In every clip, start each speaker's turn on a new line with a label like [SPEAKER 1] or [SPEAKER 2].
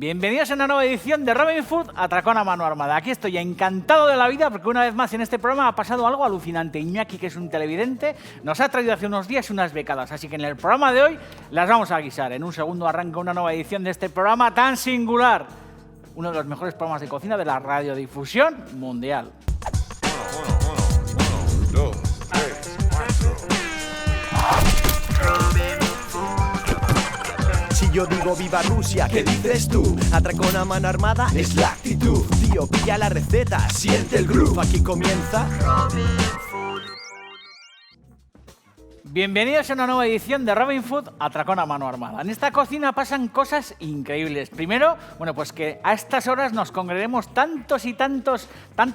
[SPEAKER 1] Bienvenidos a una nueva edición de Robin Food, Atracón a mano armada. Aquí estoy encantado de la vida porque una vez más en este programa ha pasado algo alucinante. Iñaki, que es un televidente, nos ha traído hace unos días unas becadas, así que en el programa de hoy las vamos a guisar. En un segundo arranca una nueva edición de este programa tan singular, uno de los mejores programas de cocina de la radiodifusión mundial.
[SPEAKER 2] Uno, dos, tres,
[SPEAKER 3] Si yo digo viva Rusia, ¿qué dices tú? Atracón a mano armada es la actitud. Tío, pilla la receta, siente el groove. Aquí comienza Robin Food.
[SPEAKER 1] Bienvenidos a una nueva edición de Robin Food, Atracón a mano armada. En esta cocina pasan cosas increíbles. Primero, pues que a estas horas nos congreguemos tanta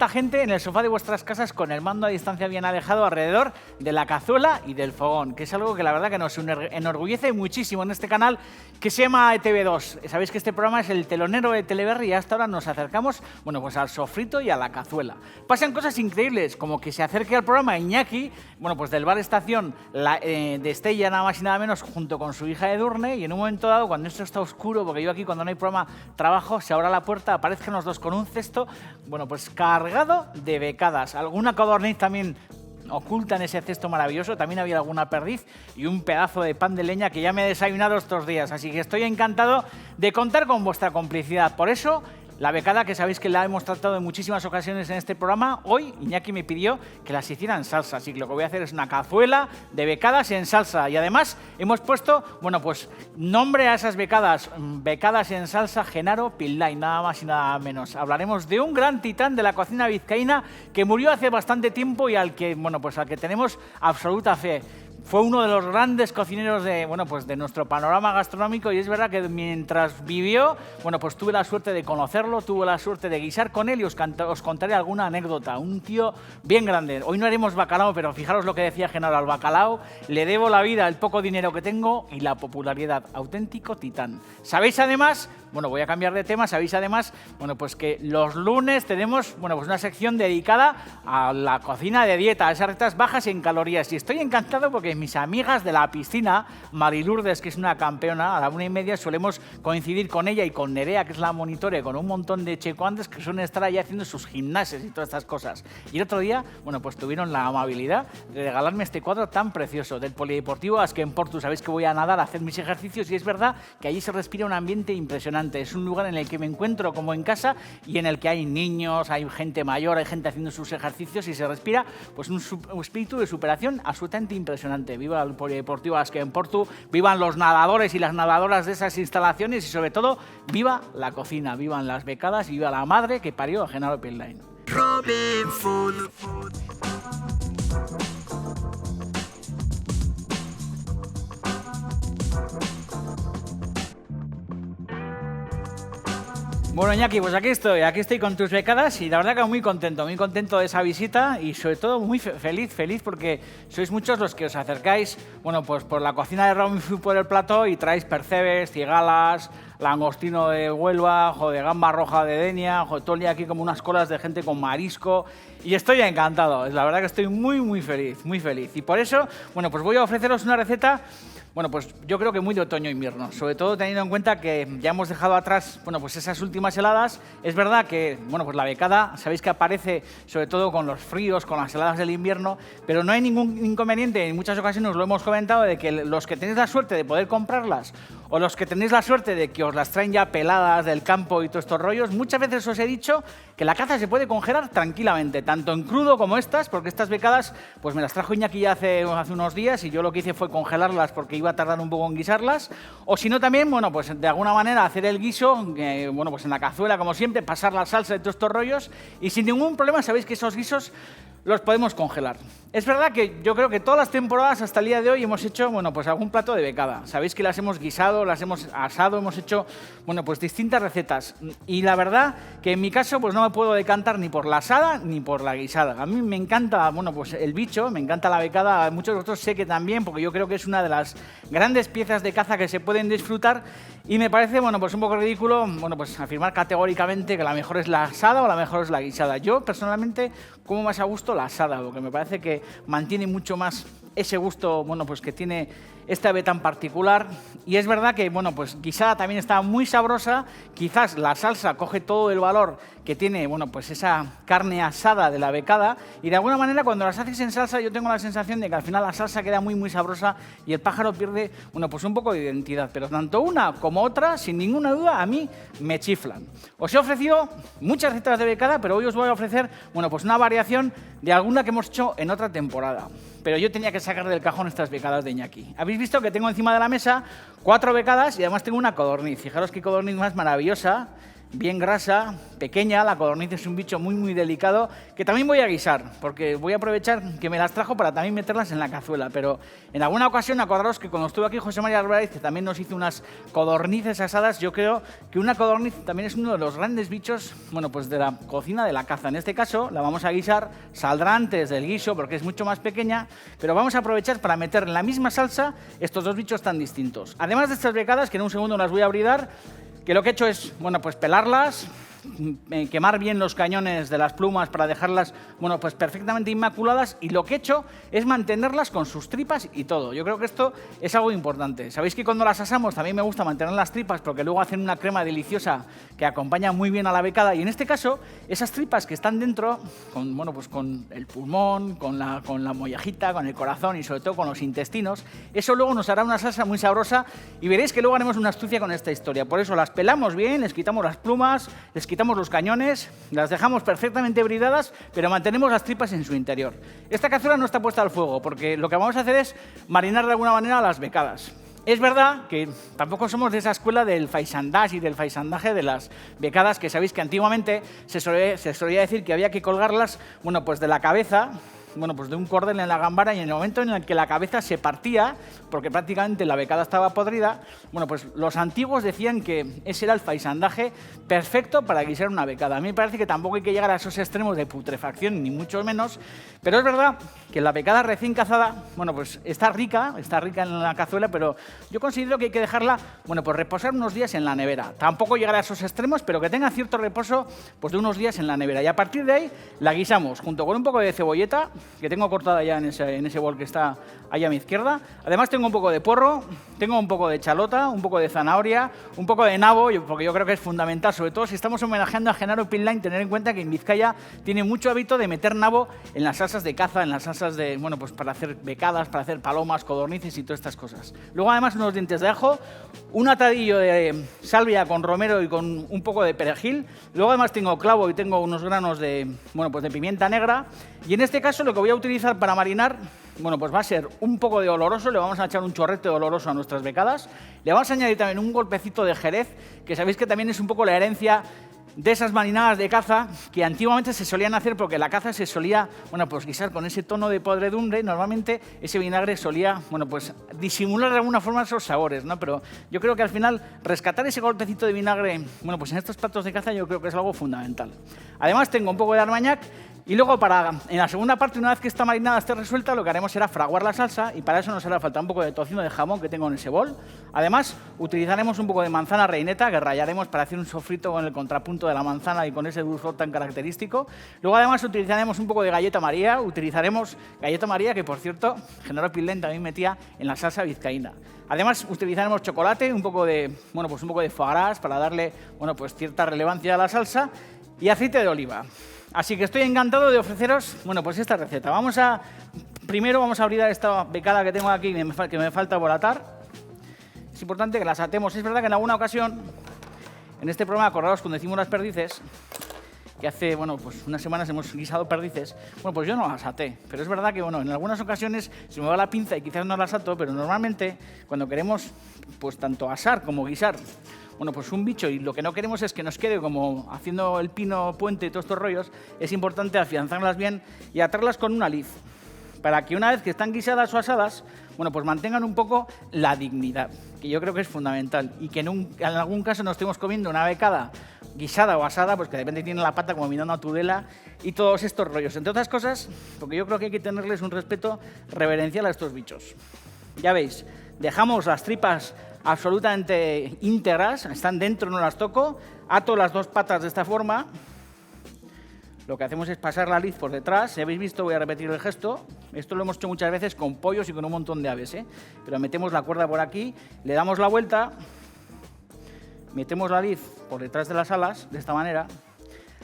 [SPEAKER 1] gente en el sofá de vuestras casas con el mando a distancia bien alejado alrededor de la cazuela y del fogón, que es algo que la verdad que nos enorgullece muchísimo en este canal que se llama ETV2. Sabéis que este programa es el telonero de Teleberri y hasta ahora nos acercamos, pues al sofrito y a la cazuela. Pasan cosas increíbles, como que se acerque al programa Iñaki, pues del bar Estación, de Estella, nada más y nada menos, junto con su hija Edurne, y en un momento dado, cuando esto está oscuro, porque yo aquí cuando no hay programa trabajo, se abra la puerta, aparezcan los dos con un cesto, pues cargado de becadas. Alguna codorniz también oculta en ese cesto maravilloso, también había alguna perdiz y un pedazo de pan de leña que ya me he desayunado estos días, así que estoy encantado de contar con vuestra complicidad. Por eso, la becada, que sabéis que la hemos tratado en muchísimas ocasiones en este programa, hoy Iñaki me pidió que las hiciera en salsa, así que lo que voy a hacer es una cazuela de becadas en salsa. Y además hemos puesto, nombre a esas becadas, becadas en salsa Genaro Pilday, nada más y nada menos. Hablaremos de un gran titán de la cocina vizcaína que murió hace bastante tiempo y al que tenemos absoluta fe. Fue uno de los grandes cocineros de nuestro panorama gastronómico, y es verdad que mientras vivió, tuve la suerte de conocerlo, tuve la suerte de guisar con él y os contaré alguna anécdota. Un tío bien grande. Hoy no haremos bacalao, pero fijaros lo que decía Genaro: al bacalao le debo la vida, el poco dinero que tengo y la popularidad. Auténtico titán. Sabéis además, voy a cambiar de tema, sabéis además, que los lunes tenemos, una sección dedicada a la cocina de dieta, a esas recetas bajas en calorías, y estoy encantado porque mis amigas de la piscina, Mari Lourdes, que es una campeona, a la 1:30 solemos coincidir con ella, y con Nerea, que es la monitore, con un montón de checuantes que suelen estar allí haciendo sus gimnasios y todas estas cosas. Y el otro día, tuvieron la amabilidad de regalarme este cuadro tan precioso del Polideportivo Azken Portu. Sabéis que voy a nadar, a hacer mis ejercicios, y es verdad que allí se respira un ambiente impresionante. Es un lugar en el que me encuentro como en casa y en el que hay niños, hay gente mayor, hay gente haciendo sus ejercicios y se respira un espíritu de superación absolutamente impresionante. Viva el Polideportivo Azken Portu, vivan los nadadores y las nadadoras de esas instalaciones, y sobre todo, viva la cocina, vivan las becadas y viva la madre que parió a Genaro Pilday.
[SPEAKER 3] Robin Food.
[SPEAKER 1] Bueno, Iñaki, pues aquí estoy con tus becadas, y la verdad que muy contento de esa visita, y sobre todo muy feliz porque sois muchos los que os acercáis, por la cocina de Robin Food por el plató y traéis percebes, cigalas, langostino de Huelva, de gamba roja de Denia, todo el día aquí como unas colas de gente con marisco, y estoy encantado. La verdad que estoy muy feliz, y por eso, voy a ofreceros una receta, yo creo que muy de otoño-invierno, sobre todo teniendo en cuenta que ya hemos dejado atrás, esas últimas heladas. Es verdad que, la becada, sabéis que aparece sobre todo con los fríos, con las heladas del invierno, pero no hay ningún inconveniente, en muchas ocasiones lo hemos comentado, de que los que tenéis la suerte de poder comprarlas, o los que tenéis la suerte de que os las traen ya peladas del campo y todos estos rollos, muchas veces os he dicho que la caza se puede congelar tranquilamente, tanto en crudo como estas, porque estas becadas, me las trajo Iñaki ya hace unos días, y yo lo que hice fue congelarlas porque iba a tardar un poco en guisarlas, o si no también, de alguna manera hacer el guiso, en la cazuela como siempre, pasar la salsa y todos estos rollos, y sin ningún problema. Sabéis que esos guisos los podemos congelar. Es verdad que yo creo que todas las temporadas hasta el día de hoy hemos hecho, algún plato de becada. Sabéis que las hemos guisado, las hemos asado, hemos hecho, distintas recetas. Y la verdad que en mi caso, no me puedo decantar ni por la asada ni por la guisada. A mí me encanta, el bicho, me encanta la becada. Muchos de vosotros sé que también, porque yo creo que es una de las grandes piezas de caza que se pueden disfrutar. Y me parece, un poco ridículo, afirmar categóricamente que la mejor es la asada o la mejor es la guisada. Yo, personalmente, como más a gusto la asada, porque me parece que mantiene mucho más ese gusto, que tiene esta ave tan particular. Y es verdad que, bueno, pues guisada también está muy sabrosa. Quizás la salsa coge todo el valor que tiene, bueno, pues esa carne asada de la becada. Y de alguna manera, cuando las haces en salsa, yo tengo la sensación de que al final la salsa queda muy, muy sabrosa y el pájaro pierde, bueno, pues un poco de identidad. Pero tanto una como otra, sin ninguna duda, a mí me chiflan. Os he ofrecido muchas recetas de becada, pero hoy os voy a ofrecer, bueno, pues una variación de alguna que hemos hecho en otra temporada. Pero yo tenía que sacar del cajón estas becadas de Iñaki. Habéis visto que tengo encima de la mesa 4 becadas y además tengo una codorniz. Fijaros qué codorniz más maravillosa, bien grasa, pequeña. La codorniz es un bicho muy, muy delicado que también voy a guisar, porque voy a aprovechar que me las trajo para también meterlas en la cazuela. Pero en alguna ocasión, acordaros que cuando estuvo aquí José María Álvarez, que también nos hizo unas codornices asadas, yo creo que una codorniz también es uno de los grandes bichos, bueno, pues de la cocina de la caza. En este caso la vamos a guisar, saldrá antes del guiso porque es mucho más pequeña, pero vamos a aprovechar para meter en la misma salsa estos dos bichos tan distintos. Además de estas becadas, que en un segundo las voy a abridar, que lo que he hecho es, bueno, pues pelarlas, quemar bien los cañones de las plumas para dejarlas, bueno, pues perfectamente inmaculadas, y lo que he hecho es mantenerlas con sus tripas y todo. Yo creo que esto es algo importante. Sabéis que cuando las asamos también me gusta mantener las tripas porque luego hacen una crema deliciosa que acompaña muy bien a la becada, y en este caso esas tripas que están dentro, con, bueno, pues con el pulmón, con la mollejita, con el corazón y sobre todo con los intestinos, eso luego nos hará una salsa muy sabrosa y veréis que luego haremos una astucia con esta historia. Por eso las pelamos bien, les quitamos las plumas, les quitamos los cañones, las dejamos perfectamente bridadas, pero mantenemos las tripas en su interior. Esta cazuela no está puesta al fuego porque lo que vamos a hacer es marinar de alguna manera las becadas. Es verdad que tampoco somos de esa escuela del faisandage y del faisandaje de las becadas, que sabéis que antiguamente se solía decir que había que colgarlas, bueno, pues de la cabeza, bueno, pues de un cordel en la gambara, y en el momento en el que la cabeza se partía, porque prácticamente la becada estaba podrida, bueno, pues los antiguos decían que ese era el faisandaje perfecto para guisar una becada. A mí me parece que tampoco hay que llegar a esos extremos de putrefacción, ni mucho menos, pero es verdad que la becada recién cazada, bueno, pues está rica en la cazuela, pero yo considero que hay que dejarla, bueno, pues reposar unos días en la nevera. Tampoco llegar a esos extremos, pero que tenga cierto reposo, pues de unos días en la nevera. Y a partir de ahí la guisamos junto con un poco de cebolleta, que tengo cortada ya en ese bol que está ahí a mi izquierda. Además tengo un poco de porro, tengo un poco de chalota, un poco de zanahoria, un poco de nabo, porque yo creo que es fundamental, sobre todo si estamos homenajeando a Genaro Pinline, tener en cuenta que en Vizcaya tiene mucho hábito de meter nabo en las salsas de caza, en las salsas de, bueno, pues para hacer becadas, para hacer palomas, codornices y todas estas cosas. Luego además unos dientes de ajo, un atadillo de salvia con romero y con un poco de perejil. Luego además tengo clavo y tengo unos granos de, bueno, pues de pimienta negra. Y en este caso lo que voy a utilizar para marinar, bueno, pues va a ser un poco de oloroso. Le vamos a echar un chorrete de oloroso a nuestras becadas. Le vamos a añadir también un golpecito de jerez, que sabéis que también es un poco la herencia de esas marinadas de caza que antiguamente se solían hacer, porque la caza se solía, bueno, pues guisar con ese tono de podredumbre. Normalmente ese vinagre solía, bueno, pues disimular de alguna forma esos sabores, ¿no? Pero yo creo que al final rescatar ese golpecito de vinagre, bueno, pues en estos platos de caza yo creo que es algo fundamental. Además tengo un poco de armagnac. Y luego, en la segunda parte, una vez que esta marinada esté resuelta, lo que haremos será fraguar la salsa, y para eso nos hará falta un poco de tocino de jamón que tengo en ese bol. Además, utilizaremos un poco de manzana reineta que rallaremos para hacer un sofrito con el contrapunto de la manzana y con ese dulzor tan característico. Luego, además, utilizaremos un poco de galleta María. Utilizaremos galleta María, que por cierto, Genaro Pinline también metía en la salsa vizcaína. Además, utilizaremos chocolate, un poco de foie gras para darle, bueno, pues cierta relevancia a la salsa, y aceite de oliva. Así que estoy encantado de ofreceros, bueno, pues esta receta. Primero vamos a abrir esta becada que tengo aquí, que me falta por atar. Es importante que las atemos. Es verdad que en alguna ocasión, en este programa, acordaos cuando hicimos las perdices, que hace, bueno, pues unas semanas hemos guisado perdices, bueno, pues yo no las até. Pero es verdad que, bueno, en algunas ocasiones se me va la pinza y quizás no las ato, pero normalmente cuando queremos, pues tanto asar como guisar, bueno, pues un bicho, y lo que no queremos es que nos quede como haciendo el pino puente y todos estos rollos, es importante afianzarlas bien y atarlas con una liz, para que una vez que están guisadas o asadas, bueno, pues mantengan un poco la dignidad, que yo creo que es fundamental, y que en algún caso no estemos comiendo una becada guisada o asada, pues que de repente tiene la pata como mirando a Tudela y todos estos rollos. Entre otras cosas, porque yo creo que hay que tenerles un respeto reverencial a estos bichos. Ya veis, dejamos las tripas absolutamente íntegras, están dentro, no las toco, ato las dos patas de esta forma, lo que hacemos es pasar la liz por detrás. Si habéis visto, voy a repetir el gesto. Esto lo hemos hecho muchas veces con pollos y con un montón de aves, ¿eh? Pero metemos la cuerda por aquí, le damos la vuelta, metemos la liz por detrás de las alas, de esta manera.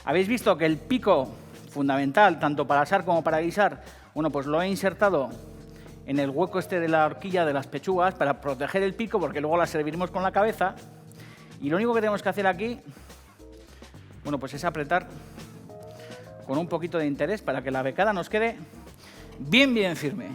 [SPEAKER 1] Habéis visto que el pico fundamental, tanto para asar como para guisar, bueno, pues lo he insertado en el hueco este de la horquilla de las pechugas para proteger el pico, porque luego las serviremos con la cabeza. Y lo único que tenemos que hacer aquí, bueno, pues es apretar con un poquito de interés para que la becada nos quede bien firme.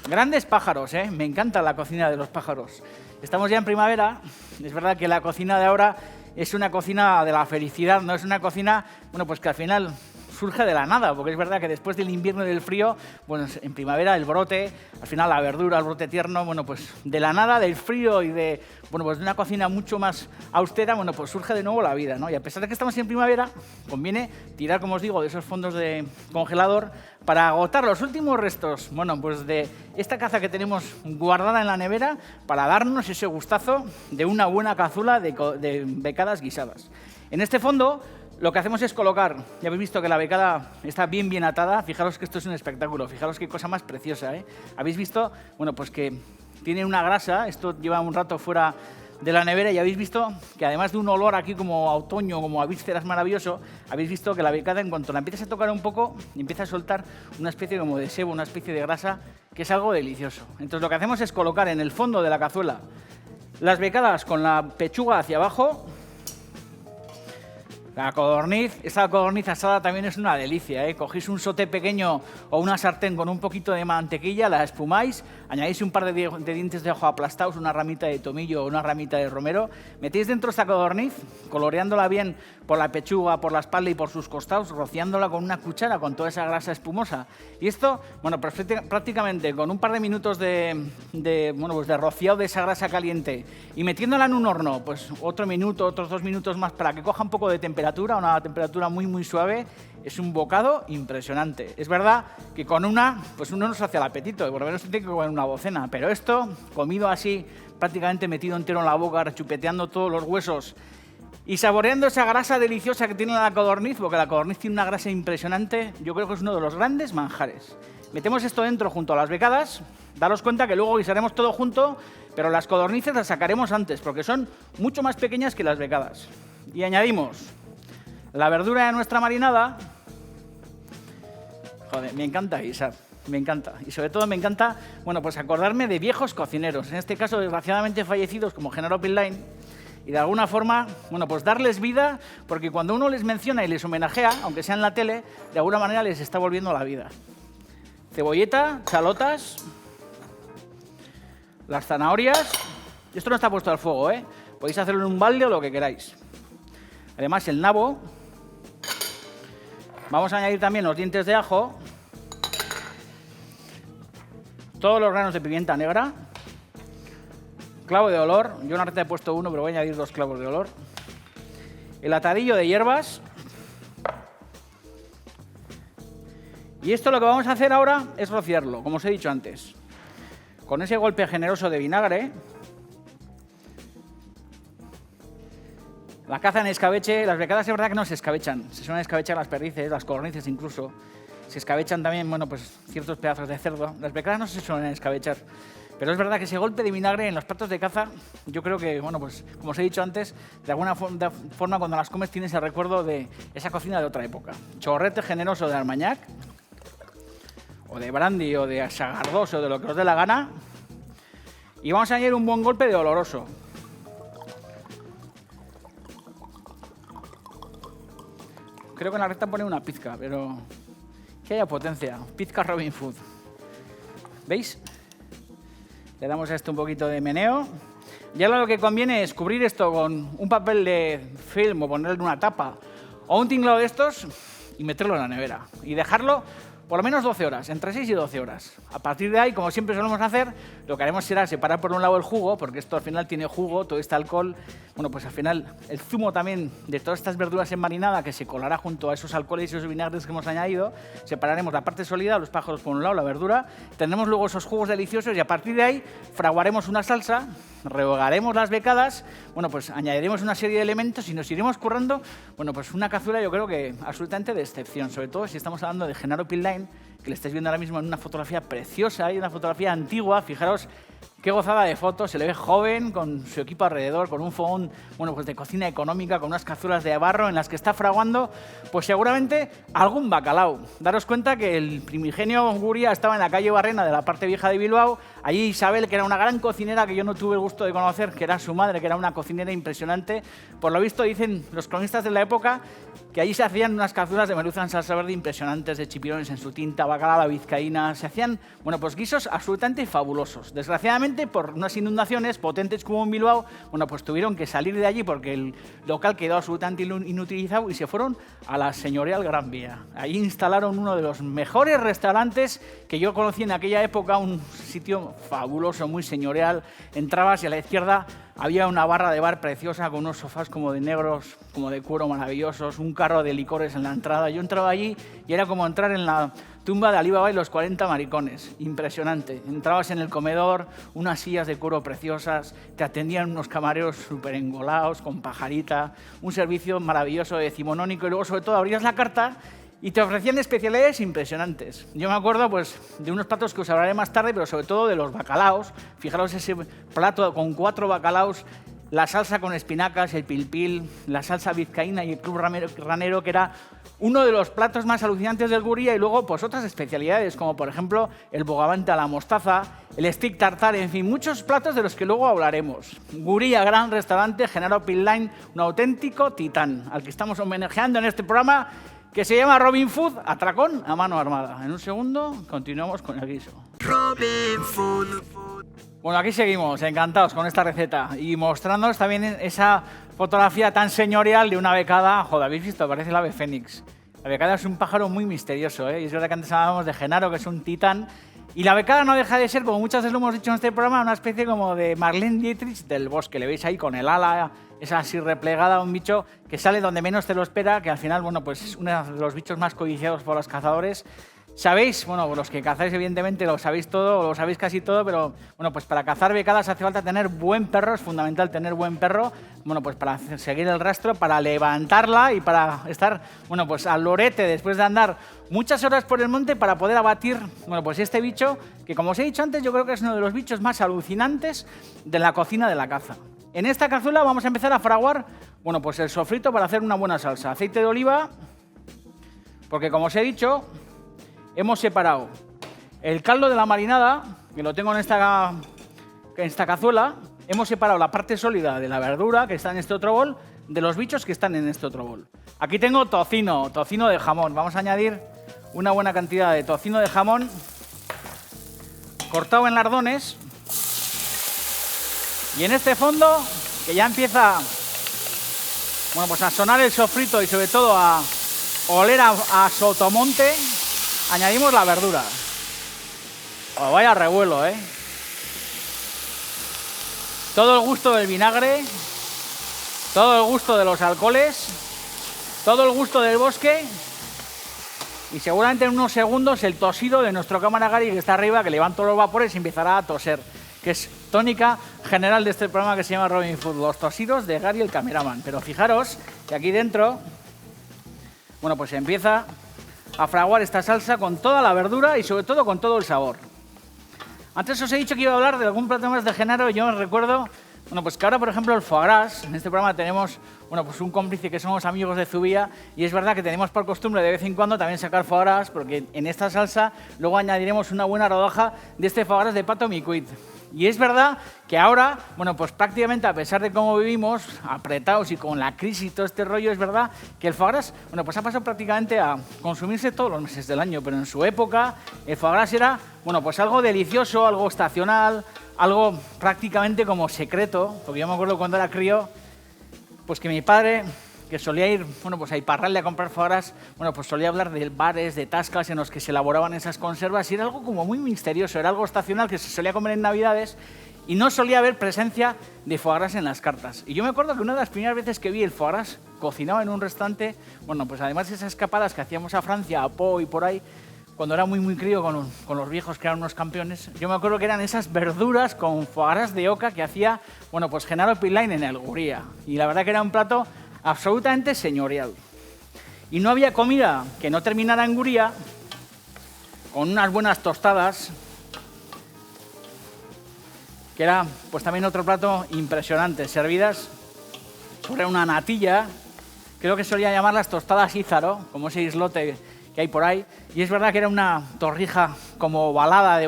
[SPEAKER 1] Grandes pájaros, ¿eh? Me encanta la cocina de los pájaros. Estamos ya en primavera. Es verdad que la cocina de ahora es una cocina de la felicidad, no es una cocina, bueno, pues que al final surge de la nada, porque es verdad que después del invierno y del frío, bueno, en primavera el brote, al final la verdura, el brote tierno, bueno, pues de la nada, del frío y de, bueno, pues de una cocina mucho más austera, bueno, pues surge de nuevo la vida, ¿no? Y a pesar de que estamos en primavera, conviene tirar, como os digo, de esos fondos de congelador para agotar los últimos restos, bueno, pues de esta caza que tenemos guardada en la nevera para darnos ese gustazo de una buena cazuela de becadas guisadas. En este fondo lo que hacemos es colocar, ya habéis visto que la becada está bien atada, fijaros que esto es un espectáculo, fijaros qué cosa más preciosa, ¿eh? Habéis visto, bueno, pues que tiene una grasa, esto lleva un rato fuera de la nevera y habéis visto que además de un olor aquí como a otoño, como a vísceras maravilloso, habéis visto que la becada en cuanto la empiezas a tocar un poco, empieza a soltar una especie como de sebo, una especie de grasa, que es algo delicioso. Entonces lo que hacemos es colocar en el fondo de la cazuela las becadas con la pechuga hacia abajo. La codorniz, esta codorniz asada también es una delicia, ¿eh? Cogéis un sauté pequeño o una sartén con un poquito de mantequilla, la espumáis, añadís un par de dientes de ajo aplastados, una ramita de tomillo o una ramita de romero, metéis dentro esta codorniz, coloreándola bien por la pechuga, por la espalda y por sus costados, rociándola con una cuchara con toda esa grasa espumosa. Y esto, bueno, pues prácticamente con un par de minutos bueno, pues de rociado de esa grasa caliente y metiéndola en un horno, pues otro minuto, otros 2 minutos más para que coja un poco de temperatura, una temperatura muy suave, es un bocado impresionante. Es verdad que con una, pues uno no se hace el apetito, por lo menos tiene que comer una docena, pero esto, comido así, prácticamente metido entero en la boca, rechupeteando todos los huesos y saboreando esa grasa deliciosa que tiene la codorniz, porque la codorniz tiene una grasa impresionante, yo creo que es uno de los grandes manjares. Metemos esto dentro junto a las becadas, daros cuenta que luego guisaremos todo junto, pero las codornices las sacaremos antes, porque son mucho más pequeñas que las becadas. Y añadimos la verdura de nuestra marinada. Joder, me encanta guisar, me encanta. Y sobre todo me encanta, bueno, pues acordarme de viejos cocineros, en este caso desgraciadamente fallecidos como Genaro Pinlain, y de alguna forma, bueno, pues darles vida, porque cuando uno les menciona y les homenajea, aunque sea en la tele, de alguna manera les está volviendo la vida. Cebolleta, chalotas, las zanahorias. Esto no está puesto al fuego, ¿eh? Podéis hacerlo en un balde o lo que queráis. Además, el nabo. Vamos a añadir también los dientes de ajo. Todos los granos de pimienta negra. Clavo de olor. Yo en una receta he puesto 1, pero voy a añadir 2 clavos de olor. El atadillo de hierbas. Y esto lo que vamos a hacer ahora es rociarlo, como os he dicho antes. Con ese golpe generoso de vinagre. La caza en escabeche, las becadas es verdad que no se escabechan, se suelen escabechar las perdices, las codornices incluso. Se escabechan también, bueno, pues ciertos pedazos de cerdo. Las becadas no se suelen escabechar. Pero es verdad que ese golpe de vinagre en los platos de caza, yo creo que, bueno, pues como os he dicho antes, de alguna forma cuando las comes tienes el recuerdo de esa cocina de otra época. Chorrete generoso de Armagnac, o de brandy, o de sagardós, o de lo que os dé la gana. Y vamos a añadir un buen golpe de oloroso. Creo que en la receta pone una pizca, pero que haya potencia. Pizca Robin Food. ¿Veis? Le damos a esto un poquito de meneo. Y ahora lo que conviene es cubrir esto con un papel de film o ponerle una tapa o un tinglado de estos y meterlo en la nevera. Y dejarlo por lo menos 12 horas, entre 6 y 12 horas. A partir de ahí, como siempre solemos hacer, lo que haremos será separar por un lado el jugo, porque esto al final tiene jugo, todo este alcohol, bueno, pues al final el zumo también de todas estas verduras en marinada que se colará junto a esos alcoholes y esos vinagres que hemos añadido, separaremos la parte sólida, los pájaros por un lado, la verdura, tendremos luego esos jugos deliciosos y a partir de ahí fraguaremos una salsa, rehogaremos las becadas, bueno, pues añadiremos una serie de elementos y nos iremos currando, bueno, pues una cazuela yo creo que absolutamente de excepción, sobre todo si estamos hablando de Genaro Pinline, que le estáis viendo ahora mismo en una fotografía preciosa y una fotografía antigua, fijaros qué gozada de fotos, se le ve joven, con su equipo alrededor, con un fogón, bueno, pues de cocina económica, con unas cazuelas de barro en las que está fraguando, pues seguramente algún bacalao. Daros cuenta que el primigenio Guria estaba en la calle Barrena de la parte vieja de Bilbao, allí Isabel, que era una gran cocinera que yo no tuve el gusto de conocer, que era su madre, que era una cocinera impresionante. Por lo visto dicen los cronistas de la época que allí se hacían unas cazuelas de merluza en salsa verde impresionantes, de chipirones en su tinta, bacalao a la vizcaína, se hacían, bueno, pues guisos absolutamente fabulosos. Desgraciadamente, por unas inundaciones potentes como en Bilbao, bueno, pues tuvieron que salir de allí porque el local quedó absolutamente inutilizado y se fueron a la señorial Gran Vía. Allí instalaron uno de los mejores restaurantes que yo conocí en aquella época, un sitio fabuloso, muy señorial. Entrabas y a la izquierda había una barra de bar preciosa con unos sofás como de negros, como de cuero maravillosos, un carro de licores en la entrada. Yo entraba allí y era como entrar en la tumba de Alibaba y los 40 maricones. Impresionante. Entrabas en el comedor, unas sillas de cuero preciosas, te atendían unos camareros súper engolados, con pajarita, un servicio maravilloso decimonónico y luego sobre todo abrías la carta y te ofrecían especialidades impresionantes. Yo me acuerdo pues, de unos platos que os hablaré más tarde, pero sobre todo de los bacalaos. Fijaros ese plato con 4 bacalaos, la salsa con espinacas, el pilpil, la salsa vizcaína y el club ranero, que era uno de los platos más alucinantes del Guria, y luego pues otras especialidades, como por ejemplo el bogavante a la mostaza, el stick tartar, en fin, muchos platos de los que luego hablaremos. Guria, gran restaurante, Genaro Pinline, un auténtico titán, al que estamos homenajeando en este programa, que se llama Robin Food, atracón a mano armada. En un segundo continuamos con el guiso.
[SPEAKER 3] Robin Food.
[SPEAKER 1] Bueno, aquí seguimos, encantados con esta receta y mostrándonos también esa fotografía tan señorial de una becada. Joder, ¿habéis visto? Parece el ave fénix. La becada es un pájaro muy misterioso, ¿eh? Y es verdad que antes hablábamos de Genaro, que es un titán. Y la becada no deja de ser, como muchas veces lo hemos dicho en este programa, una especie como de Marlene Dietrich del bosque. Le veis ahí con el ala, esa así replegada, un bicho que sale donde menos te lo espera, que al final, bueno, pues es uno de los bichos más codiciados por los cazadores. Sabéis, bueno, los que cazáis evidentemente lo sabéis todo, o lo sabéis casi todo, pero bueno, pues para cazar becadas hace falta tener buen perro, es fundamental tener buen perro, bueno, pues para seguir el rastro, para levantarla y para estar, bueno, pues al lorete después de andar muchas horas por el monte para poder abatir, bueno, pues este bicho, que como os he dicho antes, yo creo que es uno de los bichos más alucinantes de la cocina de la caza. En esta cazuela vamos a empezar a fraguar, bueno, pues el sofrito para hacer una buena salsa. Aceite de oliva, porque como os he dicho, hemos separado el caldo de la marinada, que lo tengo en esta cazuela. Hemos separado la parte sólida de la verdura, que está en este otro bol, de los bichos que están en este otro bol. Aquí tengo tocino de jamón. Vamos a añadir una buena cantidad de tocino de jamón cortado en lardones. Y en este fondo, que ya empieza, bueno, pues a sonar el sofrito y sobre todo a oler a sotomonte, añadimos la verdura. Oh, vaya revuelo, ¿eh? Todo el gusto del vinagre, todo el gusto de los alcoholes, todo el gusto del bosque y seguramente en unos segundos el tosido de nuestro cámara Gary, que está arriba, que levanta los vapores y empezará a toser, que es tónica general de este programa que se llama Robin Food, los tosidos de Gary el cameraman. Pero fijaros que aquí dentro, bueno, pues se empieza a fraguar esta salsa con toda la verdura y sobre todo con todo el sabor. Antes os he dicho que iba a hablar de algún plato más de Genaro y yo me recuerdo, bueno, pues que ahora, por ejemplo, el foie gras, en este programa tenemos, bueno, pues un cómplice que somos amigos de Zubia y es verdad que tenemos por costumbre de vez en cuando también sacar foie gras, porque en esta salsa luego añadiremos una buena rodaja de este foie gras de pato micuit. Y es verdad que ahora, bueno, pues prácticamente a pesar de cómo vivimos, apretados y con la crisis y todo este rollo, es verdad que el foie gras, bueno, pues ha pasado prácticamente a consumirse todos los meses del año, pero en su época el foie gras era, bueno, pues algo delicioso, algo estacional, algo prácticamente como secreto, porque yo me acuerdo cuando era crío, pues que mi padre que solía ir, bueno, pues a Iparralde a comprar foie gras, bueno, pues solía hablar de bares, de tascas en los que se elaboraban esas conservas y era algo como muy misterioso, era algo estacional que se solía comer en Navidades y no solía haber presencia de foie gras en las cartas. Y yo me acuerdo que una de las primeras veces que vi el foie gras cocinado en un restaurante, bueno, pues además de esas escapadas que hacíamos a Francia, a Pau y por ahí, cuando era muy crío con los viejos que eran unos campeones, yo me acuerdo que eran esas verduras con foie gras de oca que hacía, bueno, pues Genaro Pinlain en el Guría. Y la verdad que era un plato absolutamente señorial. Y no había comida que no terminara en Guría con unas buenas tostadas, que era pues también otro plato impresionante, servidas sobre una natilla, creo que solía llamarlas tostadas Ízaro, como ese islote que hay por ahí, y es verdad que era una torrija como ovalada de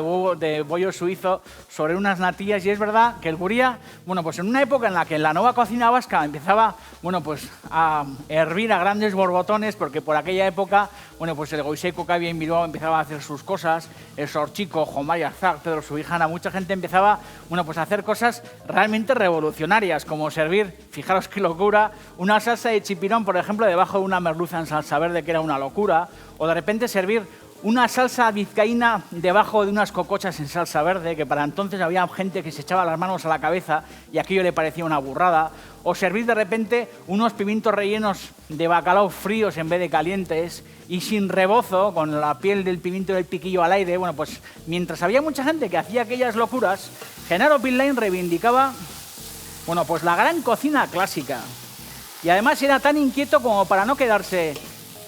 [SPEAKER 1] bollo suizo sobre unas natillas, y es verdad que el Guría, bueno, pues en una época en la que la nueva cocina vasca empezaba, bueno, pues a hervir a grandes borbotones, porque por aquella época, bueno, pues el Goiseco que había en Bilbao empezaba a hacer sus cosas, el Sorchico, Jomar Arzak, Pedro Subijana, mucha gente empezaba, bueno, pues a hacer cosas realmente revolucionarias, como servir, fijaros qué locura, una salsa de chipirón, por ejemplo, debajo de una merluza en salsa verde, que era una locura, o de repente servir una salsa vizcaína debajo de unas cocochas en salsa verde, que para entonces había gente que se echaba las manos a la cabeza y aquello le parecía una burrada, o servir de repente unos pimientos rellenos de bacalao fríos en vez de calientes y sin rebozo, con la piel del pimiento y del piquillo al aire. Bueno, pues mientras había mucha gente que hacía aquellas locuras, Genaro Pinlain reivindicaba, bueno, pues la gran cocina clásica. Y además era tan inquieto como para no quedarse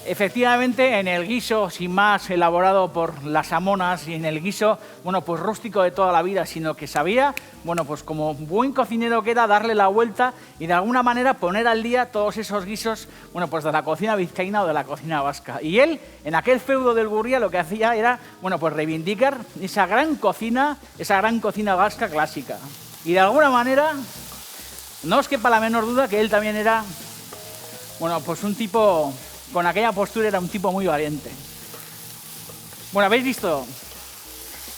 [SPEAKER 1] efectivamente en el guiso sin más elaborado por las amonas y en el guiso, bueno, pues rústico de toda la vida, sino que sabía, bueno, pues como buen cocinero que era, darle la vuelta y de alguna manera poner al día todos esos guisos, bueno, pues de la cocina vizcaína o de la cocina vasca. Y él, en aquel feudo del Gurría, lo que hacía era, bueno, pues reivindicar esa gran cocina vasca clásica. Y de alguna manera, no os quepa la menor duda que él también era, bueno, pues un tipo, con aquella postura era un tipo muy valiente. Bueno, habéis visto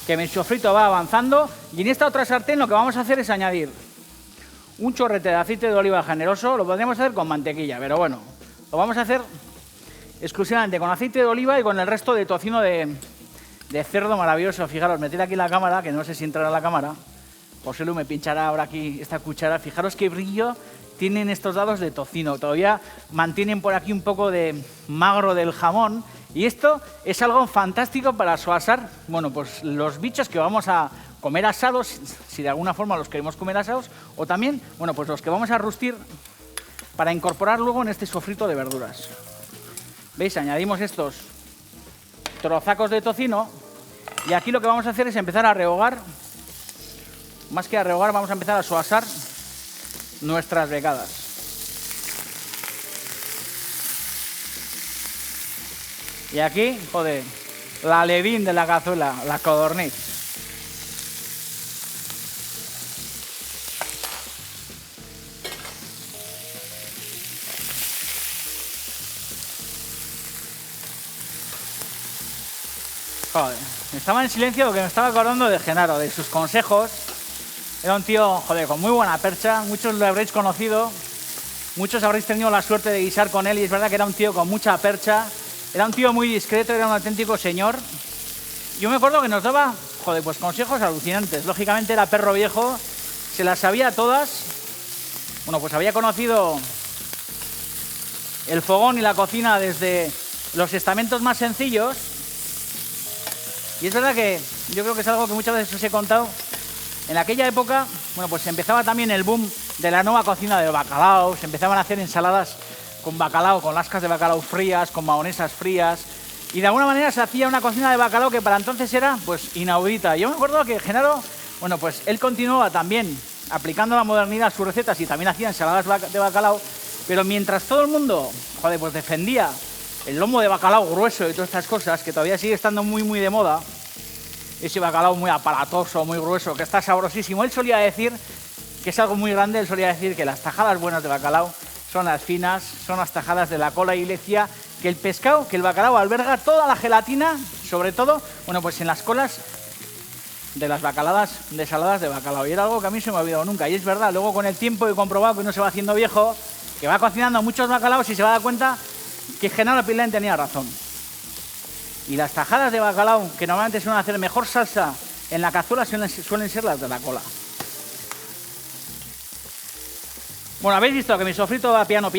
[SPEAKER 1] que mi sofrito va avanzando y en esta otra sartén lo que vamos a hacer es añadir un chorrete de aceite de oliva generoso. Lo podríamos hacer con mantequilla, pero bueno, lo vamos a hacer exclusivamente con aceite de oliva y con el resto de tocino de cerdo maravilloso. Fijaros, metid aquí la cámara, que no sé si entrará la cámara. José Lu me pinchará ahora aquí esta cuchara. Fijaros qué brillo tienen estos dados de tocino. Todavía mantienen por aquí un poco de magro del jamón. Y esto es algo fantástico para suasar, bueno, pues los bichos que vamos a comer asados, si de alguna forma los queremos comer asados, o también, bueno, pues los que vamos a rustir para incorporar luego en este sofrito de verduras. ¿Veis? Añadimos estos trozacos de tocino y aquí lo que vamos a hacer es empezar a rehogar. Más que a rehogar, vamos a empezar a suasar nuestras becadas. Y aquí, joder, la levín de la cazuela, la codorniz. Joder, estaba en silencio porque me estaba acordando de Genaro, de sus consejos. Era un tío, joder, con muy buena percha, muchos lo habréis conocido, muchos habréis tenido la suerte de guisar con él y es verdad que era un tío con mucha percha, era un tío muy discreto, era un auténtico señor. Yo me acuerdo que nos daba, joder, pues consejos alucinantes. Lógicamente era perro viejo, se las sabía todas. Bueno, pues había conocido el fogón y la cocina desde los estamentos más sencillos. Y es verdad que yo creo que es algo que muchas veces os he contado. En aquella época, bueno, pues empezaba también el boom de la nueva cocina del bacalao, se empezaban a hacer ensaladas con bacalao, con lascas de bacalao frías, con mahonesas frías, y de alguna manera se hacía una cocina de bacalao que para entonces era, pues, inaudita. Yo me acuerdo que Genaro, bueno, pues él continuaba también aplicando la modernidad a sus recetas y también hacía ensaladas de bacalao, pero mientras todo el mundo, joder, pues defendía el lomo de bacalao grueso y todas estas cosas, que todavía sigue estando muy, muy de moda, ese bacalao muy aparatoso, muy grueso, que está sabrosísimo. Él solía decir, que es algo muy grande, él solía decir que las tajadas buenas de bacalao son las finas, son las tajadas de la cola, y le decía que el pescado, que el bacalao alberga toda la gelatina, sobre todo, bueno, pues en las colas de las bacaladas desaladas de bacalao. Y era algo que a mí se me ha olvidado nunca. Y es verdad, luego con el tiempo he comprobado que uno se va haciendo viejo que va cocinando muchos bacalaos y se va a dar cuenta que Genaro Pilén tenía razón. Y las tajadas de bacalao, que normalmente suelen hacer mejor salsa en la cazuela, suelen ser las de la cola. Bueno, habéis visto que mi sofrito va piano.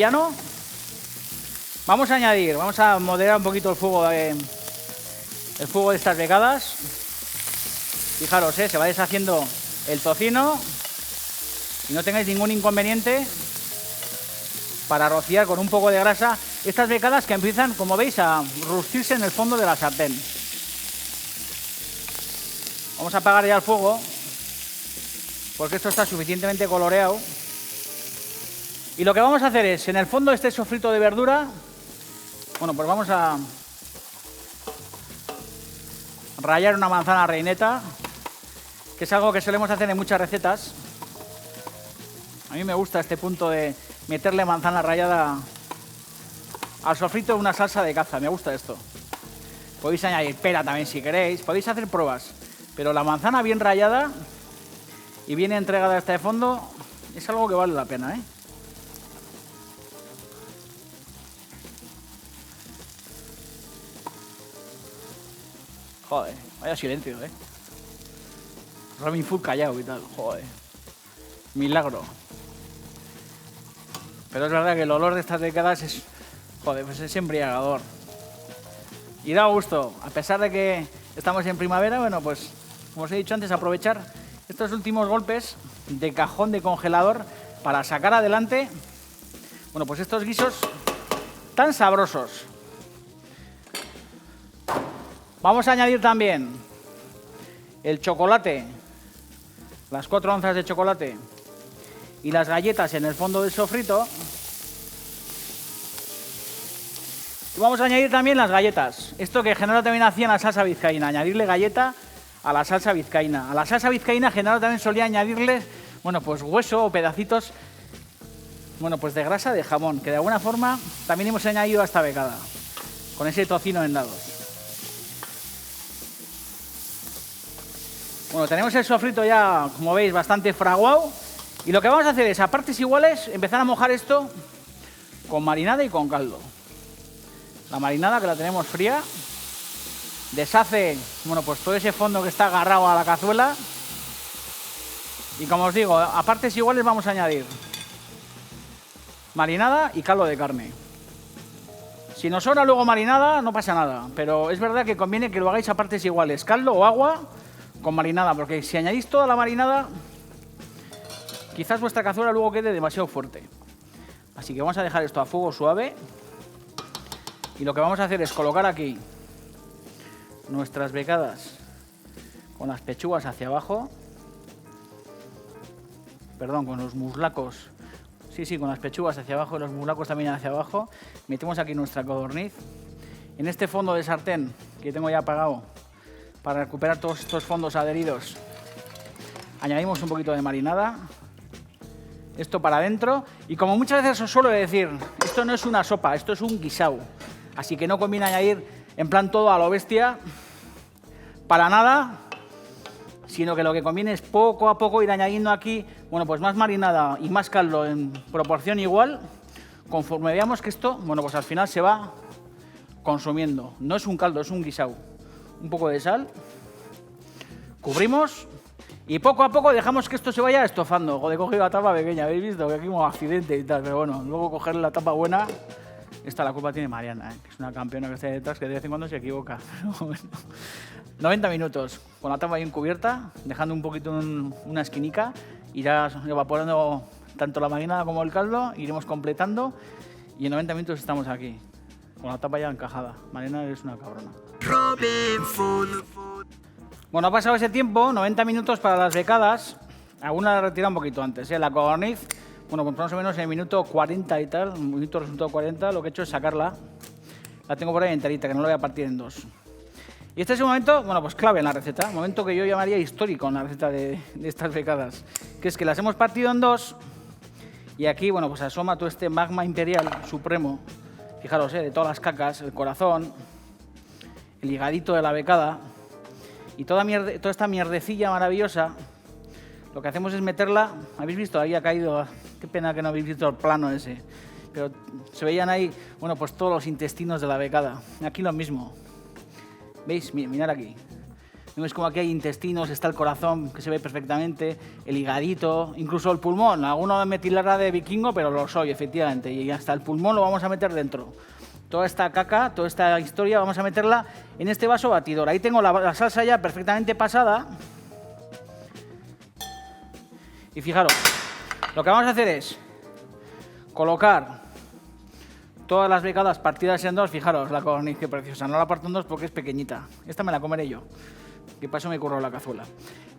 [SPEAKER 1] Vamos a moderar un poquito el fuego de estas becadas. Fijaros, se va deshaciendo el tocino y no tengáis ningún inconveniente para rociar con un poco de grasa estas becadas que empiezan, como veis, a rustirse en el fondo de la sartén. Vamos a apagar ya el fuego porque esto está suficientemente coloreado. Y lo que vamos a hacer es, en el fondo de este sofrito de verdura, bueno, pues vamos a rallar una manzana reineta, que es algo que solemos hacer en muchas recetas. A mí me gusta este punto de meterle manzana rallada al sofrito de una salsa de caza, me gusta esto. Podéis añadir pera también si queréis, podéis hacer pruebas, pero la manzana bien rallada y bien entregada hasta de fondo es algo que vale la pena, Joder, vaya silencio, Robin Food callado y tal, joder. Milagro. Pero es verdad que el olor de estas décadas es, joder, pues es embriagador. Y da gusto, a pesar de que estamos en primavera, bueno, pues, como os he dicho antes, aprovechar estos últimos golpes de cajón de congelador para sacar adelante, bueno, pues estos guisos tan sabrosos. Vamos a añadir también el chocolate, las 4 onzas de chocolate y las galletas en el fondo del sofrito. Y vamos a añadir también las galletas. Esto que Genaro también hacía en la salsa vizcaína, añadirle galleta a la salsa vizcaína. A la salsa vizcaína Genaro también solía añadirle, bueno, pues hueso o pedacitos, bueno, pues de grasa de jamón, que de alguna forma también hemos añadido a esta becada, con ese tocino en dados. Bueno, tenemos el sofrito ya, como veis, bastante fraguado. Y lo que vamos a hacer es, a partes iguales, empezar a mojar esto con marinada y con caldo. La marinada, que la tenemos fría, deshace, bueno, pues todo ese fondo que está agarrado a la cazuela. Y como os digo, a partes iguales vamos a añadir marinada y caldo de carne. Si nos sobra luego marinada, no pasa nada. Pero es verdad que conviene que lo hagáis a partes iguales, caldo o agua con marinada, porque si añadís toda la marinada, quizás vuestra cazuela luego quede demasiado fuerte. Así que vamos a dejar esto a fuego suave. Y lo que vamos a hacer es colocar aquí nuestras becadas con las pechugas hacia abajo. Perdón, con los muslacos. Sí, con las pechugas hacia abajo y los muslacos también hacia abajo. Metemos aquí nuestra codorniz. En este fondo de sartén que tengo ya apagado, para recuperar todos estos fondos adheridos, añadimos un poquito de marinada. Esto para adentro. Y como muchas veces os suelo decir, esto no es una sopa, esto es un guisao. Así que no conviene añadir en plan todo a lo bestia, para nada, sino que lo que conviene es poco a poco ir añadiendo aquí, bueno, pues más marinada y más caldo en proporción igual, conforme veamos que esto, bueno, pues al final se va consumiendo. No es un caldo, es un guisao. Un poco de sal, cubrimos y poco a poco dejamos que esto se vaya estofando. Joder, he cogido la tapa pequeña, habéis visto que aquí hubo accidente y tal, pero bueno, luego coger la tapa buena. Esta la culpa tiene Mariana, que es una campeona que está detrás, que de vez en cuando se equivoca. Pero bueno. 90 minutos con la tapa bien cubierta, dejando un poquito una esquinica, irá evaporando tanto la marinada como el caldo, iremos completando y en 90 minutos estamos aquí, con la tapa ya encajada. Mariana es una cabrona. Robin Food. Bueno, ha pasado ese tiempo, 90 minutos para las becadas. Alguna la he retirado un poquito antes, La codorniz, bueno, pues más o menos en el minuto 40 y tal, un minuto resultado 40, lo que he hecho es sacarla. La tengo por ahí enterita, que no la voy a partir en dos. Y este es un momento, bueno, pues clave en la receta, un momento que yo llamaría histórico en la receta de estas becadas, que es que las hemos partido en dos y aquí, bueno, pues asoma todo este magma imperial supremo, fijaros, de todas las cacas, el corazón, el higadito de la becada y toda esta mierdecilla maravillosa. Lo que hacemos es meterla, ¿habéis visto? Ahí ha caído, qué pena que no habéis visto el plano ese. pero se veían ahí, bueno, pues todos los intestinos de la becada. Aquí lo mismo. ¿Veis? Mirad aquí. ¿Veis como aquí hay intestinos? Está el corazón, que se ve perfectamente, el higadito, incluso el pulmón. Alguno me tilará de vikingo, pero lo soy, efectivamente. Y hasta el pulmón lo vamos a meter dentro. Toda esta caca, toda esta historia, vamos a meterla en este vaso batidor. Ahí tengo la salsa ya perfectamente pasada. Y fijaros, lo que vamos a hacer es colocar todas las becadas partidas en dos. Fijaros la codorniz, qué preciosa. No la parto en dos porque es pequeñita. Esta me la comeré yo. Que paso me curro la cazuela.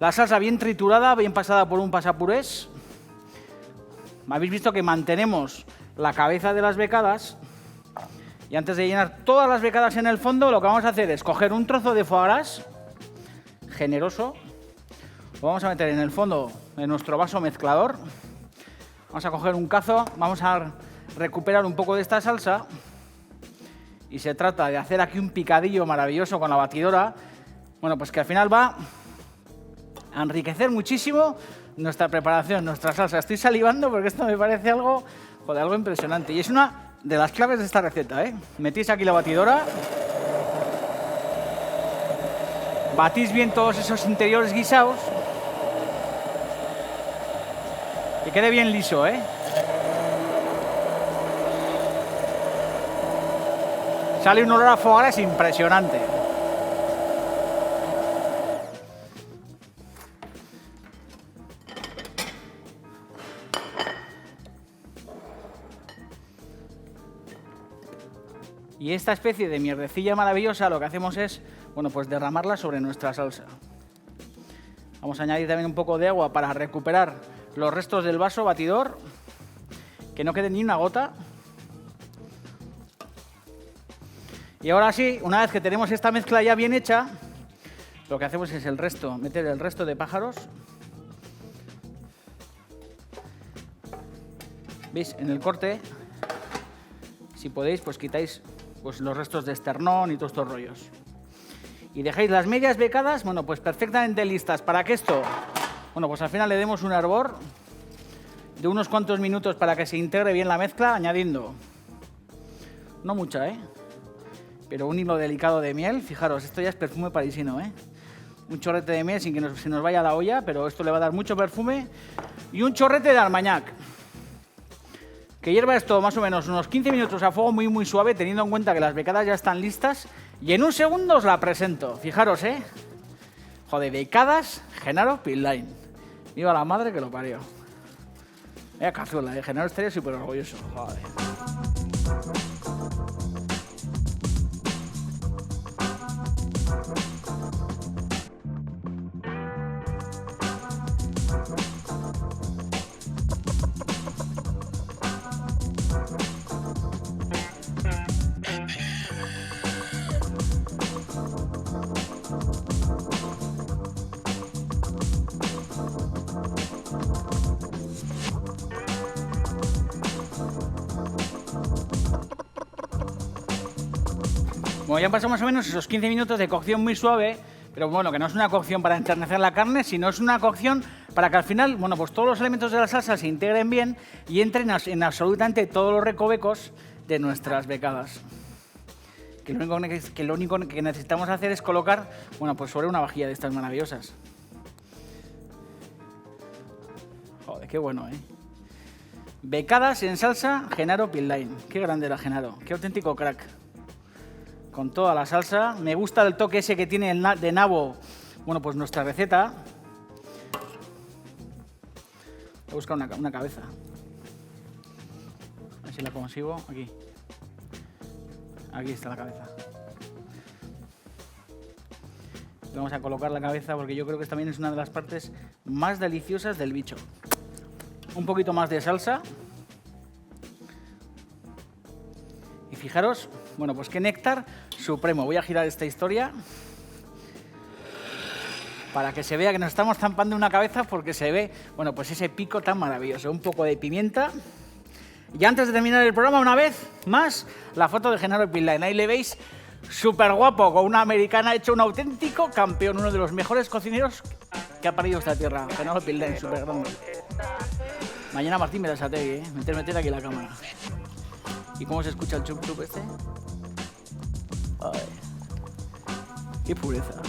[SPEAKER 1] La salsa bien triturada, bien pasada por un pasapurés. Habéis visto que mantenemos la cabeza de las becadas. Y antes de llenar todas las becadas en el fondo, lo que vamos a hacer es coger un trozo de foie gras generoso. Lo vamos a meter en el fondo de nuestro vaso mezclador. Vamos a coger un cazo, vamos a recuperar un poco de esta salsa. Y se trata de hacer aquí un picadillo maravilloso con la batidora. Bueno, pues que al final va a enriquecer muchísimo nuestra preparación, nuestra salsa. Estoy salivando porque esto me parece algo, joder, algo impresionante. Y es una de las claves de esta receta, ¿eh? Metís aquí la batidora. Batís bien todos esos interiores guisados. Que quede bien liso, ¿eh? Sale un olor a foie gras impresionante. Y esta especie de mierdecilla maravillosa lo que hacemos es, bueno, pues derramarla sobre nuestra salsa. Vamos a añadir también un poco de agua para recuperar los restos del vaso batidor, que no quede ni una gota. Y ahora sí, una vez que tenemos esta mezcla ya bien hecha, lo que hacemos es meter el resto de pájaros. ¿Veis? En el corte, si podéis, pues quitáis pues los restos de esternón y todos estos rollos. Y dejáis las medias becadas, bueno, pues perfectamente listas para que esto, bueno, pues al final le demos un hervor de unos cuantos minutos para que se integre bien la mezcla, añadiendo, no mucha, pero un hilo delicado de miel. Fijaros, esto ya es perfume parisino, un chorrete de miel sin que se nos vaya la olla, pero esto le va a dar mucho perfume. Y un chorrete de Armagnac, que hierva esto más o menos unos 15 minutos a fuego muy muy suave, teniendo en cuenta que las becadas ya están listas. Y en un segundo os la presento. Fijaros, joder, becadas Genaro Pinline. Viva la madre que lo parió. Vaya cazuela, Genaro estaría súper orgulloso. Joder. Bueno, ya han pasado más o menos esos 15 minutos de cocción muy suave, pero bueno, que no es una cocción para enternecer la carne, sino es una cocción para que al final, bueno, pues todos los elementos de la salsa se integren bien y entren en absolutamente todos los recovecos de nuestras becadas. Que lo único que necesitamos hacer es colocar, bueno, pues sobre una vajilla de estas maravillosas. Joder, qué bueno, Becadas en salsa Genaro Pinline. Qué grande era Genaro, qué auténtico crack. Con toda la salsa. Me gusta el toque ese que tiene de nabo, bueno, pues nuestra receta. Voy a buscar una cabeza. A ver si la consigo. Aquí. Aquí está la cabeza. Vamos a colocar la cabeza porque yo creo que también es una de las partes más deliciosas del bicho. Un poquito más de salsa. Y fijaros, bueno, pues qué néctar supremo. Voy a girar esta historia para que se vea que nos estamos zampando una cabeza, porque se ve, bueno, pues ese pico tan maravilloso. Un poco de pimienta. Y antes de terminar el programa, una vez más, la foto de Genaro Pinline. Ahí le veis súper guapo, con una americana, hecho un auténtico campeón, uno de los mejores cocineros que ha parido esta tierra. Genaro Pinline, súper grande. Mañana Martín me da esa tele, meter aquí la cámara. ¿Y cómo se escucha el chup chup este? Ay, qué pureza.